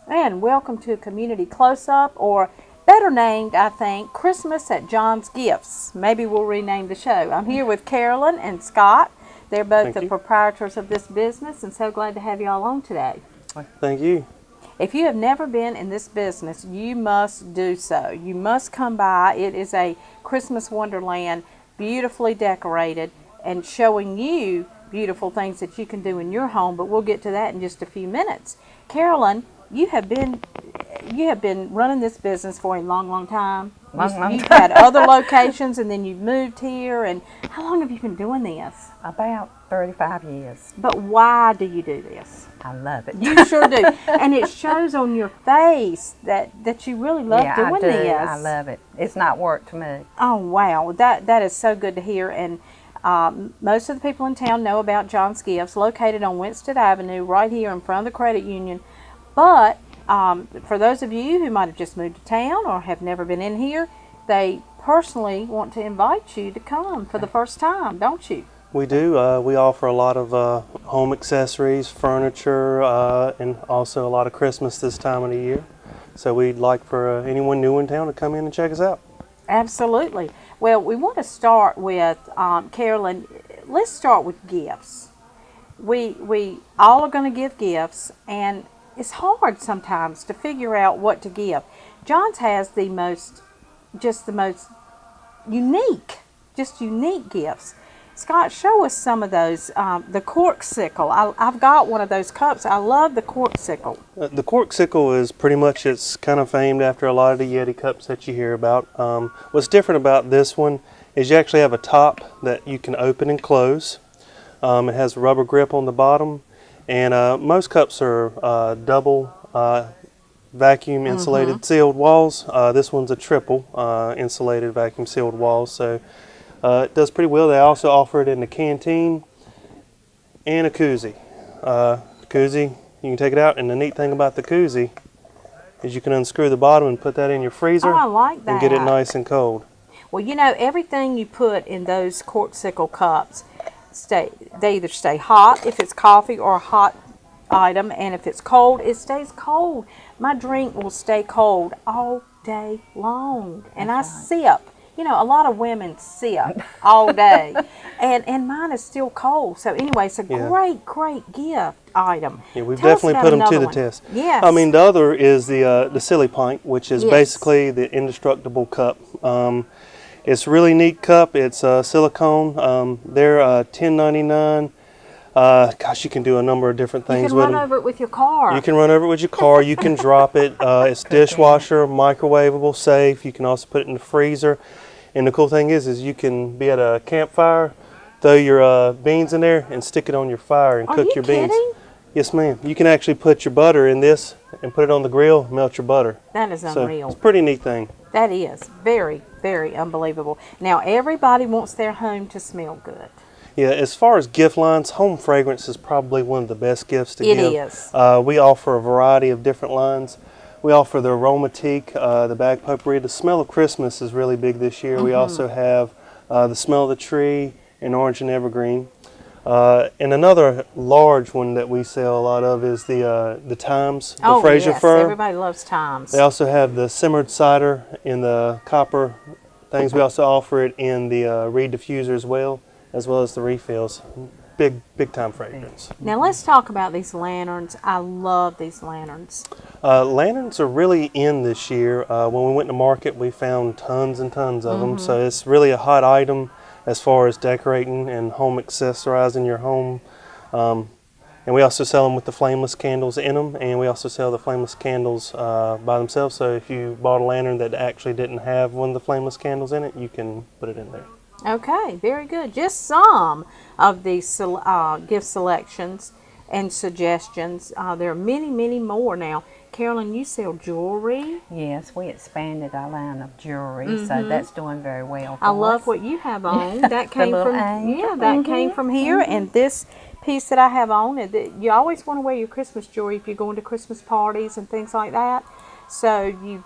And welcome to Community Close-Up, or better named, I think, Christmas at John's Gifts. Maybe we'll rename the show. I'm here with Carolyn and Scott. They're both Thank the you. proprietors of this business, and so glad to have you all on today. Thank you. If you have never been in this business, you must do so. You must come by. It is a Christmas wonderland, beautifully decorated, and showing you beautiful things that you can do in your home, but we'll get to that in just a few minutes. Carolyn, you have been running this business for a long, long time. You've had other locations, and then you've moved here. And how long have you been doing this? About 35 years. But why do you do this? I love it. You sure do, and it shows on your face that you really love doing I do. this. I love it. It's not work to me. Oh wow, that is so good to hear. And most of the people in town know about John's Gifts, located on Winston Avenue, right here in front of the credit union. But for those of you who might have just moved to town or have never been in here, they personally want to invite you to come for the first time, don't you? We do. We offer a lot of home accessories, furniture, and also a lot of Christmas this time of the year. So we'd like for anyone new in town to come in and check us out. Absolutely. Well, we want to start with, Carolyn, let's start with gifts. We all are going to give gifts, and it's hard sometimes to figure out what to give. John's has the most unique gifts. Scott, show us some of those. The corksicle. I've got one of those cups. I love the corksicle. The corksicle is pretty much, it's kind of famed after a lot of the Yeti cups that you hear about. What's different about this one is you actually have a top that you can open and close. It has a rubber grip on the bottom, and most cups are double vacuum insulated sealed walls. This one's a triple insulated vacuum sealed walls, so it does pretty well. They also offer it in the canteen and a koozie. Koozie, you can take it out, and the neat thing about the koozie is you can unscrew the bottom and put that in your freezer. Oh, I like that. And get it nice and cold. Well, you know, everything you put in those corksicle cups, they either stay hot if it's coffee or a hot item, and if it's cold, it stays cold. My drink will stay cold all day long, and I sip. You know, a lot of women sip all day, and mine is still cold. So anyway, it's a great gift item. Yeah, we've Tell us definitely about put them to another the one. test. Yes. I mean, the other is the silly pint, which is basically the indestructible cup. It's a really neat cup. It's silicone. They're $10.99. Gosh, you can do a number of different things You with can them. run over it with your car. You can run over it with your car. You can drop it. It's dishwasher, microwavable, safe. You can also put it in the freezer. And the cool thing is you can be at a campfire, throw your beans in there, and stick it on your fire and cook your beans. Kidding? Yes, ma'am. You can actually put your butter in this and put it on the grill, melt your butter. That is So unreal. it's a pretty neat thing. That is very, very unbelievable. Now, everybody wants their home to smell good. Yeah, as far as gift lines, home fragrance is probably one of the best gifts to give. It is. We offer a variety of different lines. We offer the Aromatique, the bag potpourri. The smell of Christmas is really big this year. We also have the smell of the tree and orange and evergreen. And another large one that we sell a lot of is the Thymes, the Fraser yes, fir. everybody loves Thymes. They also have the simmered cider in the copper things. We also offer it in the reed diffuser as well as the refills. Big time fragrance. Now let's talk about these lanterns. I love these lanterns. Lanterns are really in this year. When we went to market, we found tons and tons of them. So it's really a hot item as far as decorating and home accessorizing your home. And we also sell them with the flameless candles in them, and we also sell the flameless candles by themselves. So if you bought a lantern that actually didn't have one of the flameless candles in it, you can put it in there. Okay, very good. Just some of these gift selections and suggestions. There are many, many more now. Carolyn, you sell jewelry. Yes, we expanded our line of jewelry, so that's doing very well for I love us. what you have on. That came little from angel. that came from here, and this piece that I have on. You always want to wear your Christmas jewelry if you're going to Christmas parties and things like that. So you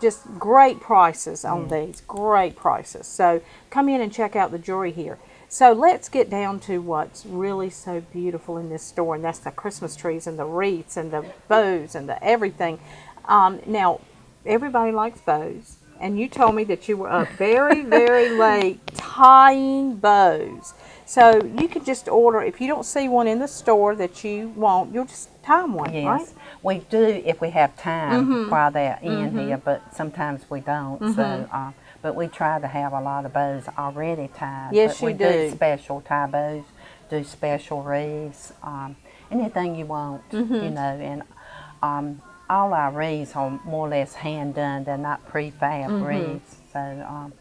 just great prices on these, great prices. So come in and check out the jewelry here. So let's get down to what's really so beautiful in this store, and that's the Christmas trees and the wreaths and the bows and the everything. Now, everybody likes bows, and you told me that you were up very, very late tying bows. So you could just order, if you don't see one in the store that you want, you'll just tie one, Yes, right? we do if we have time while they're in here, but sometimes we don't. So, but we try to have a lot of bows already tied. Yes, but we you do. special tie bows, do special wreaths, anything you want, you know. And all our wreaths are more or less hand done. They're not prefab wreaths. So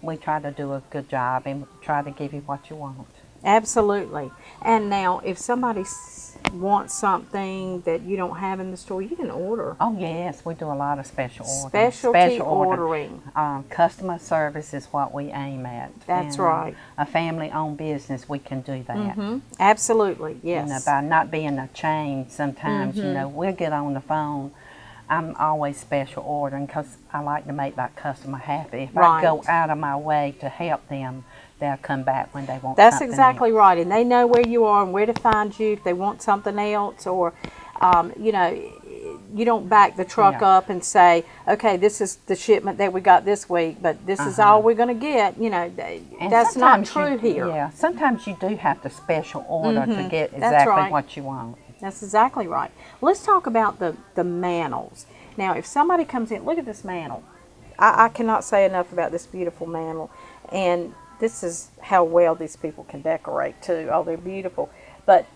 we try to do a good job and try to give you what you want. Absolutely. And now, if somebody wants something that you don't have in the store, you can order. Oh yes, we do a lot of special ordering. Specialty ordering. Customer service is what we aim at. That's And, right. A family-owned business, we can do that. Absolutely, You know, yes. by not being a chain, sometimes you know we'll get on the phone. I'm always special ordering because I like to make that customer happy. If I go out of my way to help them, they'll come back when they want That's something exactly else. right. And they know where you are and where to find you if they want something else, or, you know, you don't back the truck up and say, okay, this is the shipment that we got this week, but this is all we're going to get. You know, And that's not sometimes true you- here. Yeah, sometimes you do have to special order to get That's exactly right. what you want. That's exactly right. Let's talk about the mantles. Now, if somebody comes in, look at this mantle. I cannot say enough about this beautiful mantle. And this is how well these people can decorate too. Oh, they're beautiful. But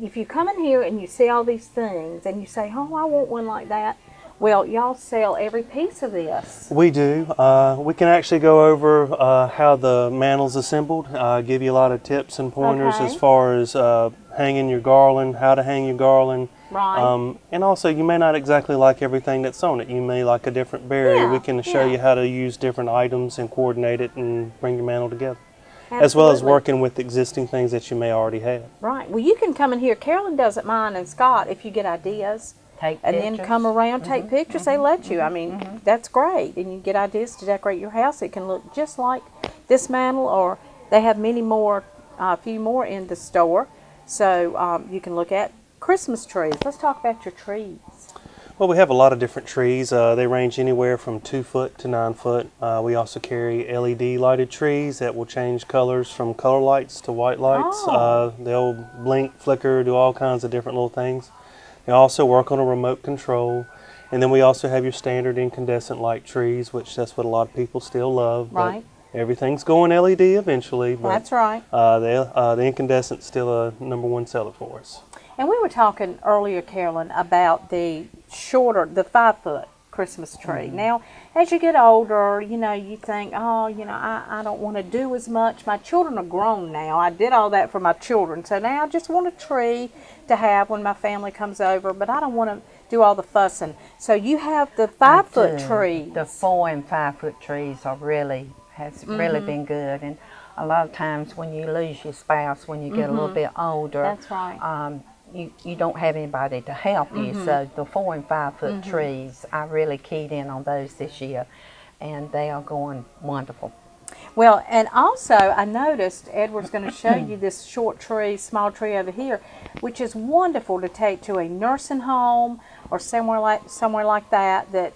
if you come in here and you see all these things and you say, oh, I want one like that, well, y'all sell every piece of this. We do. We can actually go over how the mantle's assembled, give you a lot of tips and pointers Okay. as far as hanging your garland, how to hang your garland. Right. And also, you may not exactly like everything that's on it. You may like a different berry. Yeah, We can show yeah. you how to use different items and coordinate it and bring your mantle together. As well as Absolutely. working with existing things that you may already have. Right. Well, you can come in here. Carolyn doesn't mind, and Scott, if you get ideas. Take And pictures. then come around, take pictures. They let you. I mean, that's great. And you get ideas to decorate your house. It can look just like this mantle, or they have many more, a few more in the store. So you can look at Christmas trees. Let's talk about your trees. Well, we have a lot of different trees. They range anywhere from 2 foot to 9 foot. We also carry LED lighted trees that will change colors from color lights to white lights. Oh. They'll blink, flicker, do all kinds of different little things. They also work on a remote control. And then we also have your standard incandescent light trees, which that's what a lot of people still love. Right. But everything's going LED eventually. But That's right. the incandescent's still a #1 seller for us. And we were talking earlier, Carolyn, about the shorter, the 5-foot Christmas tree. Now, as you get older, you know, you think, oh, you know, I don't want to do as much. My children are grown now. I did all that for my children. So now I just want a tree to have when my family comes over, but I don't want to do all the fussing. So you have the 5-foot do. tree. The 4 and 5 foot trees are really really been good. And a lot of times when you lose your spouse, when you get a little bit older, That's right. You don't have anybody to help you. So the 4 and 5 foot trees, I really keyed in on those this year, and they are going wonderful. Well, and also I noticed Edward's going to show you this short tree, small tree over here, which is wonderful to take to a nursing home or somewhere like that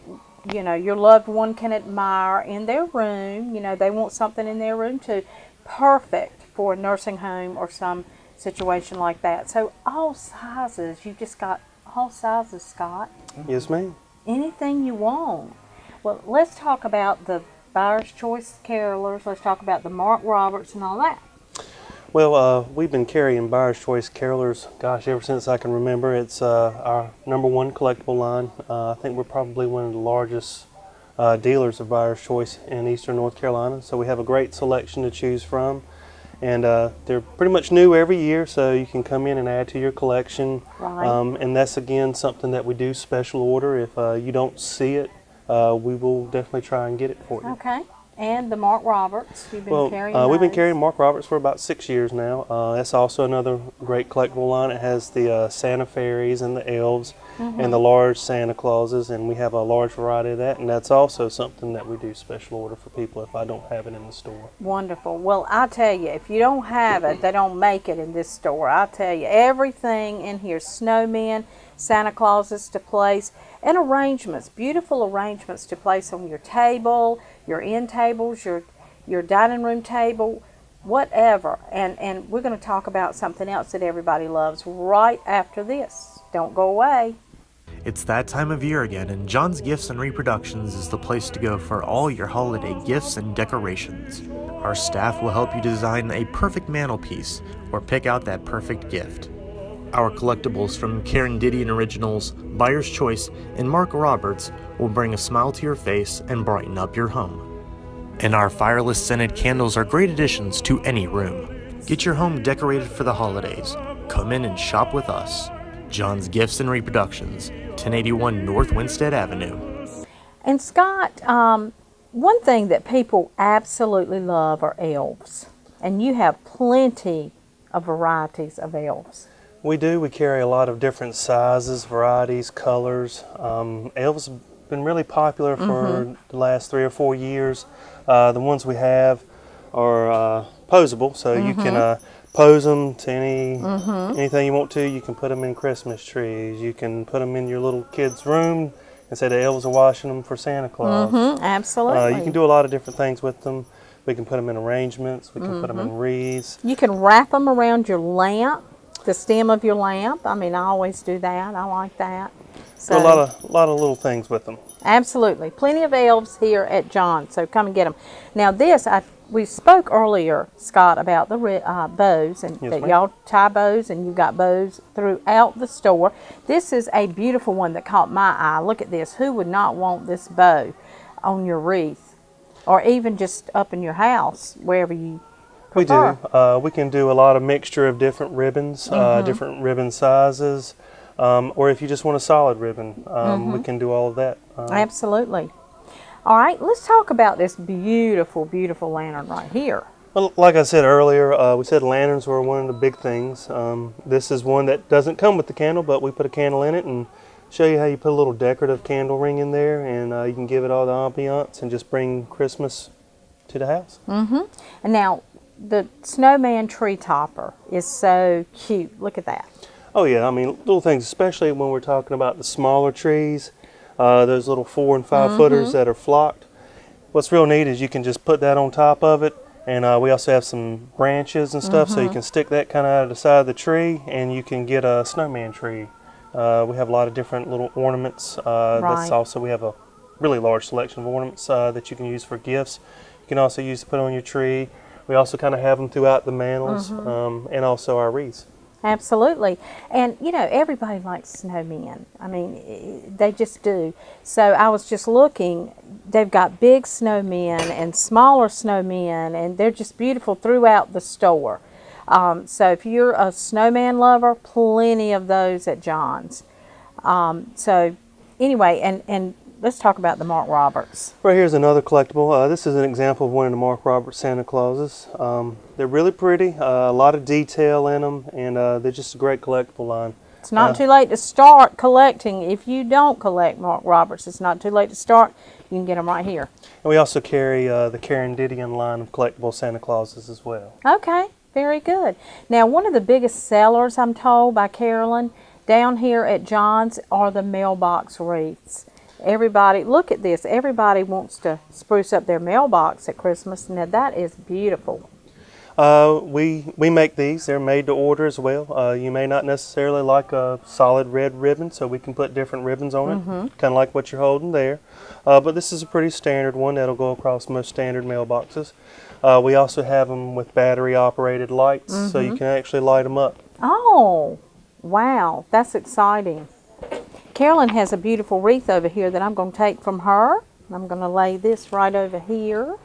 you know your loved one can admire in their room. You know, they want something in their room too. Perfect for a nursing home or some situation like that. So all sizes, you've just got all sizes, Scott. Yes, ma'am. Anything you want. Well, let's talk about the Buyer's Choice Carolers. Let's talk about the Mark Roberts and all that. Well, we've been carrying Buyer's Choice Carolers, gosh, ever since I can remember. It's our #1 collectible line. I think we're probably one of the largest dealers of Buyer's Choice in Eastern North Carolina. So we have a great selection to choose from. And they're pretty much new every year, so you can come in and add to your collection. Right. And that's, again, something that we do special order. If you don't see it, we will definitely try and get it for you. Okay. And the Mark Roberts, you've been carrying We've been those. carrying Mark Roberts for about 6 years now. That's also another great collectible line. It has the Santa Fairies and the Elves and the large Santa Clauses, and we have a large variety of that, and that's also something that we do special order for people if I don't have it in the store. Wonderful. Well, I tell you, if you don't have it, they don't make it in this store. I tell you, everything in here, snowmen, Santa Clauses to place, and arrangements, beautiful arrangements to place on your table, your end tables, your dining room table, whatever. And we're going to talk about something else that everybody loves right after this. Don't go away. It's that time of year again, and John's Gifts and Reproductions is the place to go for all your holiday gifts and decorations. Our staff will help you design a perfect mantelpiece or pick out that perfect gift. Our collectibles from Karen Didion Originals, Buyer's Choice, and Mark Roberts will bring a smile to your face and brighten up your home. And our fireless scented candles are great additions to any room. Get your home decorated for the holidays. Come in and shop with us. John's Gifts and Reproductions, 1081 North Winstead Avenue. And Scott, one thing that people absolutely love are elves. And you have plenty of varieties of elves. We do. We carry a lot of different sizes, varieties, colors. Elves have been really popular for the last 3 or 4 years. The ones we have are posable, so you can pose them to anything you want to. You can put them in Christmas trees. You can put them in your little kid's room and say the elves are washing them for Santa Claus. Absolutely. You can do a lot of different things with them. We can put them in arrangements. We can put them in wreaths. You can wrap them around your lamp, the stem of your lamp. I mean, I always do that. I like that. So, Do a lot of little things with them. absolutely. Plenty of elves here at John's, so come and get them. Now this, we spoke earlier, Scott, about the bows, and Yes, that ma'am. y'all tie bows, and you've got bows throughout the store. This is a beautiful one that caught my eye. Look at this. Who would not want this bow on your wreath, or even just up in your house, wherever you prefer? We do. We can do a lot of mixture of different ribbons, different ribbon sizes, or if you just want a solid ribbon, we can do all of that. Absolutely. All right, let's talk about this beautiful, beautiful lantern right here. Well, like I said earlier, we said lanterns were one of the big things. This is one that doesn't come with the candle, but we put a candle in it and show you how you put a little decorative candle ring in there, and you can give it all the ambiance and just bring Christmas to the house. And now, the snowman tree topper is so cute. Look at that. Oh yeah, I mean little things, especially when we're talking about the smaller trees, those little 4 and 5 footers that are flocked. What's real neat is you can just put that on top of it, and we also have some branches and stuff, so you can stick that kind of out of the side of the tree, and you can get a snowman tree. We have a lot of different little ornaments. Right. We have a really large selection of ornaments that you can use for gifts. You can also use to put on your tree. We also kind of have them throughout the mantles, and also our wreaths. Absolutely. And, you know, everybody likes snowmen. I mean, they just do. So I was just looking. They've got big snowmen and smaller snowmen, and they're just beautiful throughout the store. So if you're a snowman lover, plenty of those at John's. So anyway, and let's talk about the Mark Roberts. Right here's another collectible. This is an example of one of the Mark Roberts Santa Clauses. They're really pretty, a lot of detail in them, and they're just a great collectible line. It's not too late to start collecting. If you don't collect Mark Roberts, it's not too late to start. You can get them right here. And we also carry the Karen Didion line of collectible Santa Clauses as well. Okay, very good. Now, one of the biggest sellers, I'm told by Carolyn, down here at John's are the mailbox wreaths. Everybody, look at this. Everybody wants to spruce up their mailbox at Christmas. Now, that is beautiful. We make these. They're made to order as well. You may not necessarily like a solid red ribbon, so we can put different ribbons on it, kind of like what you're holding there. But this is a pretty standard one that'll go across most standard mailboxes. We also have them with battery-operated lights, so you can actually light them up. Oh, wow. That's exciting. Carolyn has a beautiful wreath over here that I'm going to take from her. I'm going to lay this right over here.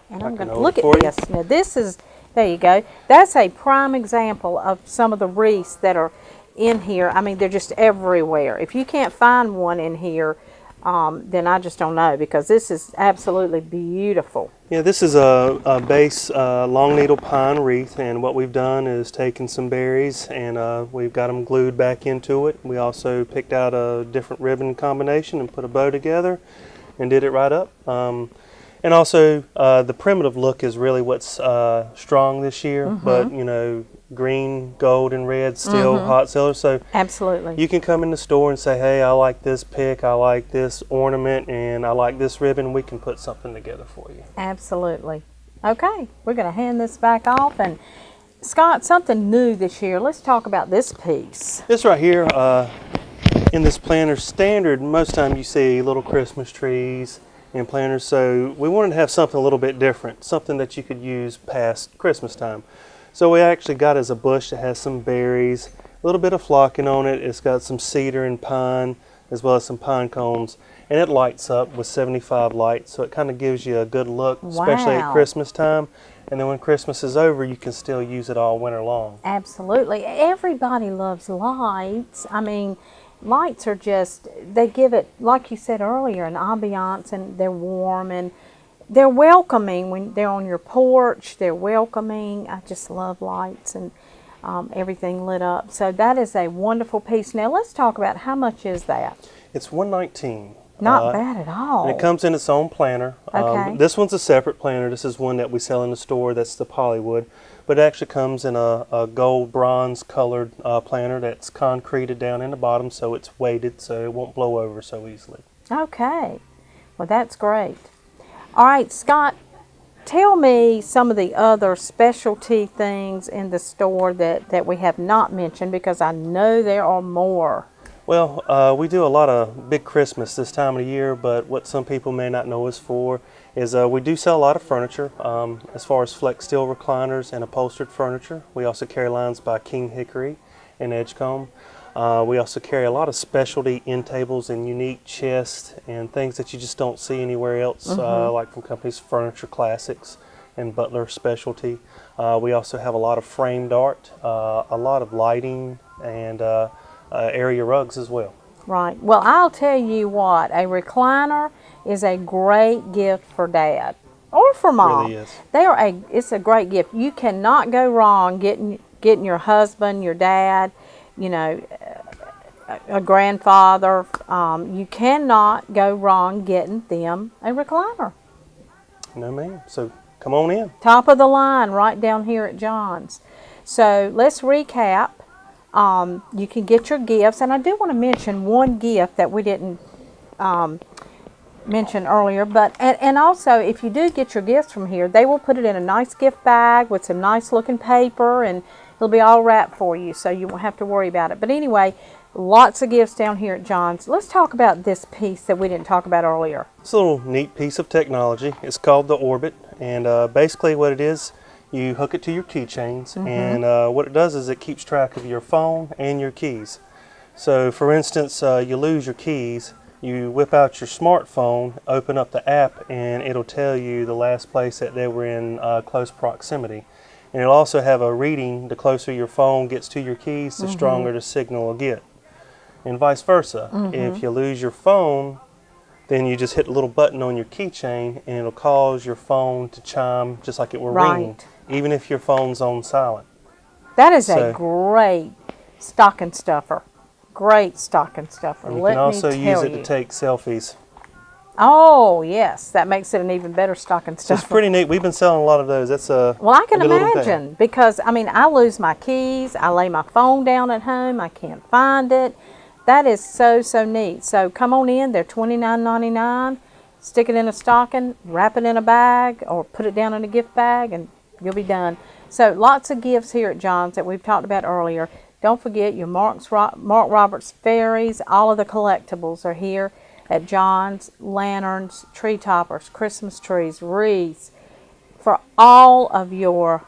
And I'm going to look at this. Now this is, there you go. That's a prime example of some of the wreaths that are in here. I mean, they're just everywhere. If you can't find one in here, then I just don't know, because this is absolutely beautiful. Yeah, this is a base long needle pine wreath, and what we've done is taken some berries and we've got them glued back into it. We also picked out a different ribbon combination and put a bow together and did it right up. And also the primitive look is really what's strong this year, but you know, green, gold, and red still hot sellers. So Absolutely. you can come in the store and say, hey, I like this pick, I like this ornament, and I like this ribbon. We can put something together for you. Absolutely. Okay, we're going to hand this back off. And Scott, something new this year. Let's talk about this piece. This right here, in this planter standard, most time you see little Christmas trees and planters, so we wanted to have something a little bit different, something that you could use past Christmas time. So we actually got as a bush that has some berries, a little bit of flocking on it. It's got some cedar and pine, as well as some pine cones, and it lights up with 75 lights, so it kind of gives you a good look, especially at Wow. Christmas time. And then when Christmas is over, you can still use it all winter long. Absolutely. Everybody loves lights. I mean, lights are just, they give it, like you said earlier, an ambiance, and they're warm and they're welcoming when they're on your porch. They're welcoming. I just love lights and everything lit up. So that is a wonderful piece. Now let's talk about how much is that? It's $119. Not bad at all. And it comes in its own planter. Okay. This one's a separate planter. This is one that we sell in the store. That's the polywood. But it actually comes in a gold bronze colored planter that's concreted down in the bottom, so it's weighted so it won't blow over so easily. Okay. Well, that's great. All right, Scott, tell me some of the other specialty things in the store that we have not mentioned, because I know there are more. Well, we do a lot of big Christmas this time of the year, but what some people may not know us for is we do sell a lot of furniture, as far as flex steel recliners and upholstered furniture. We also carry lines by King Hickory and Edgecombe. We also carry a lot of specialty end tables and unique chests and things that you just don't see anywhere else, like from companies Furniture Classics and Butler Specialty. We also have a lot of framed art, a lot of lighting, and area rugs as well. Right. Well, I'll tell you what, a recliner is a great gift for Dad or for Mom. Really is. It's a great gift. You cannot go wrong getting your husband, your dad, you know, a grandfather. You cannot go wrong getting them a recliner. No, ma'am. So come on in. Top of the line right down here at John's. So let's recap. You can get your gifts, and I do want to mention one gift that we didn't mention earlier, but and also if you do get your gifts from here, they will put it in a nice gift bag with some nice looking paper, and it'll be all wrapped for you, so you won't have to worry about it. But anyway, lots of gifts down here at John's. Let's talk about this piece that we didn't talk about earlier. It's a little neat piece of technology. It's called the Orbit, and basically what it is, you hook it to your keychains, and what it does is it keeps track of your phone and your keys. So for instance, you lose your keys, you whip out your smartphone, open up the app, and it'll tell you the last place that they were in close proximity. And it'll also have a reading. The closer your phone gets to your keys, the stronger the signal will get. And vice versa. If you lose your phone, then you just hit a little button on your keychain, and it'll cause your phone to chime just like it were ringing, even if your phone's on silent. That is a great stocking stuffer. Great stocking stuffer. And you can also use it to take selfies. Oh, yes. That makes it an even better stocking stuffer. It's pretty neat. We've been selling a lot of those. That's a Well, I can good little imagine, thing. because, I mean, I lose my keys. I lay my phone down at home. I can't find it. That is so, so neat. So come on in. They're $29.99. Stick it in a stocking, wrap it in a bag, or put it down in a gift bag, and you'll be done. So lots of gifts here at John's that we've talked about earlier. Don't forget your Mark Roberts fairies. All of the collectibles are here at John's. Lanterns, tree toppers, Christmas trees, wreaths, for all of your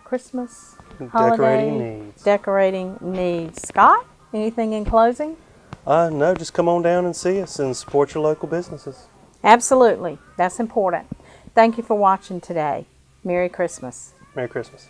Christmas holiday decorating needs. Scott, anything in closing? No, just come on down and see us and support your local businesses. Absolutely. That's important. Thank you for watching today. Merry Christmas. Merry Christmas.